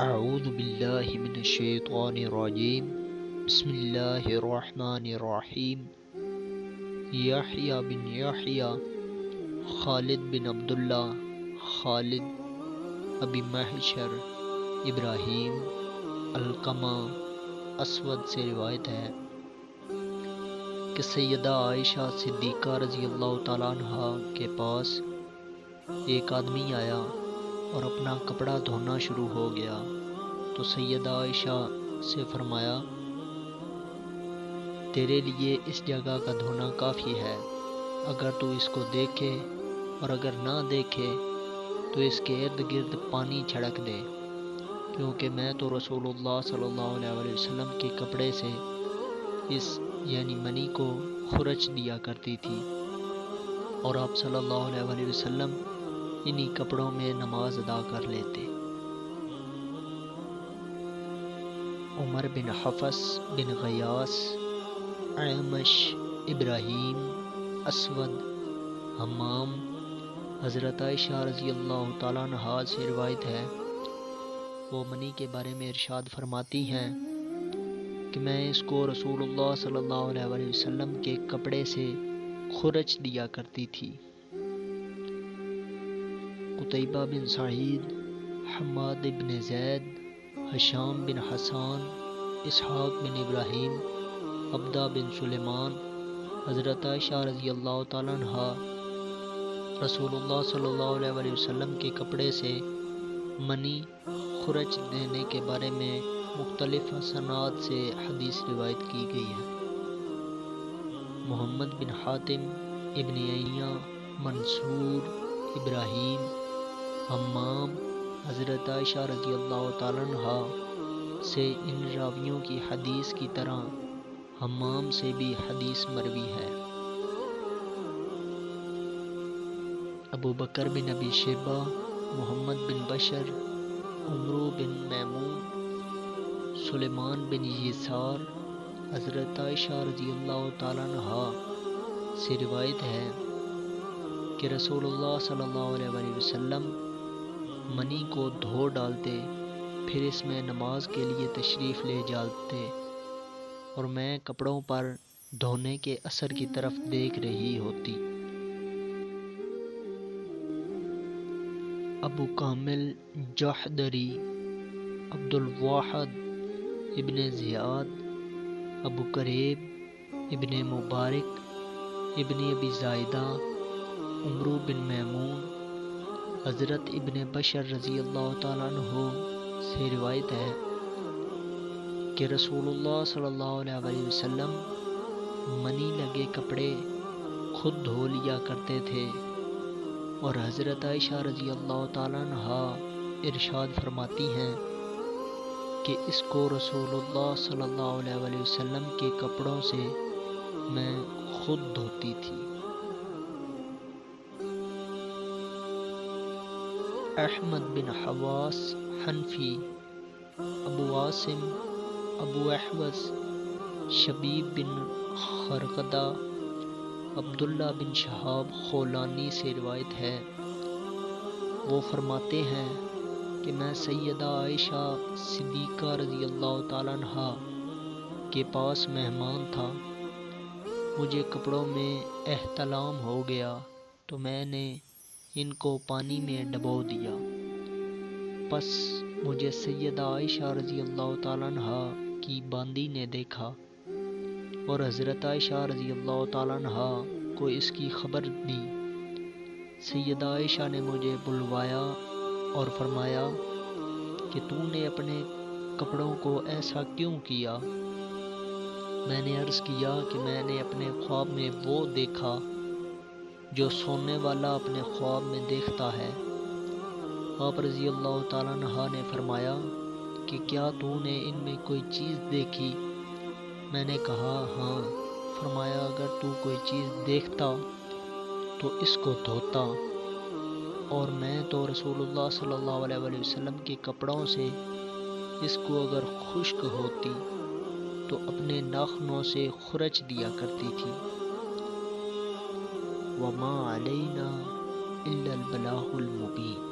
اعوذ باللہ من الشیطان الرجیم بسم اللہ الرحمن الرحیم یحییٰ بن یحییٰ، خالد بن عبداللہ، خالد ابی محشر، ابراہیم، علقمہ، اسود سے روایت ہے کہ سیدہ عائشہ صدیقہ رضی اللہ تعالیٰ عنہ کے پاس ایک آدمی آیا اور اپنا کپڑا دھونا شروع ہو گیا تو سیدہ عائشہ سے فرمایا، تیرے لیے اس جگہ کا دھونا کافی ہے، اگر تو اس کو دیکھے اور اگر نہ دیکھے تو اس کے ارد گرد پانی چھڑک دے، کیونکہ میں تو رسول اللہ صلی اللہ علیہ وسلم کے کپڑے سے اس یعنی منی کو خرچ دیا کرتی تھی، اور آپ صلی اللہ علیہ وسلم انہی کپڑوں میں نماز ادا کر لیتے۔ عمر بن حفص بن غیاث، اعمش، ابراہیم، اسود، حمام، حضرت عائشہ رضی اللہ تعالیٰ عنہا سے روایت ہے، وہ منی کے بارے میں ارشاد فرماتی ہیں کہ میں اس کو رسول اللہ صلی اللہ علیہ وسلم کے کپڑے سے خرچ دیا کرتی تھی۔ قتیبہ بن سعید، حماد بن زید، ہشام بن حسان، اسحاق بن ابراہیم، عبدہ بن سلیمان، حضرت عائشہ رضی اللہ تعالیٰ عنہ رسول اللہ صلی اللہ علیہ وسلم کے کپڑے سے منی خرچ دینے کے بارے میں مختلف اسناد سے حدیث روایت کی گئی ہے۔ محمد بن حاتم، ابن عییہ، منصور، ابراہیم، حمام، حضرت عائشہ رضی اللہ تعالیٰ عنہ سے ان راویوں کی حدیث کی طرح حمام سے بھی حدیث مروی ہے۔ ابو بکر بن ابی شیبہ، محمد بن بشر، عمرو بن میمون، سلیمان بن یسار، حضرت عائشہ رضی اللہ تعالیٰ عنہ سے روایت ہے کہ رسول اللہ صلی اللہ علیہ وسلم منی کو دھو ڈالتے، پھر اس میں نماز کے لیے تشریف لے جاتے اور میں کپڑوں پر دھونے کے اثر کی طرف دیکھ رہی ہوتی۔ ابو کامل جحدری، عبد الواحد ابن زیاد، ابو کریب ابن مبارک ابن ابی زائدہ، عمرو بن میمون، حضرت ابن بشر رضی اللہ تعالیٰ عنہ سے روایت ہے کہ رسول اللہ صلی اللہ علیہ وسلم منی لگے کپڑے خود دھو لیا کرتے تھے، اور حضرت عائشہ رضی اللہ تعالیٰ عنہ ارشاد فرماتی ہیں کہ اس کو رسول اللہ صلی اللہ علیہ وسلم کے کپڑوں سے میں خود دھوتی تھی۔ احمد بن حواس حنفی، ابو عاصم، ابو احوص، شبیب بن خرقدہ، عبداللہ بن شہاب خولانی سے روایت ہے، وہ فرماتے ہیں کہ میں سیدہ عائشہ صدیقہ رضی اللہ تعالیٰ عنہ کے پاس مہمان تھا، مجھے کپڑوں میں احتلام ہو گیا تو میں نے ان کو پانی میں ڈبو دیا، پس مجھے سیدہ عائشہ رضی اللہ تعالیٰ عنہ کی باندی نے دیکھا اور حضرت عائشہ رضی اللہ تعالیٰ عنہ کو اس کی خبر دی۔ سیدہ عائشہ نے مجھے بلوایا اور فرمایا کہ تو نے اپنے کپڑوں کو ایسا کیوں کیا؟ میں نے عرض کیا کہ میں نے اپنے خواب میں وہ دیکھا جو سونے والا اپنے خواب میں دیکھتا ہے۔ آپ رضی اللہ تعالیٰ عنہ نے فرمایا کہ کیا تو نے ان میں کوئی چیز دیکھی؟ میں نے کہا ہاں۔ فرمایا اگر تو کوئی چیز دیکھتا تو اس کو دھوتا، اور میں تو رسول اللہ صلی اللہ علیہ وسلم کے کپڑوں سے اس کو اگر خشک ہوتی تو اپنے ناخنوں سے خرچ دیا کرتی تھی۔ وما علینا الا البلاغ المبین۔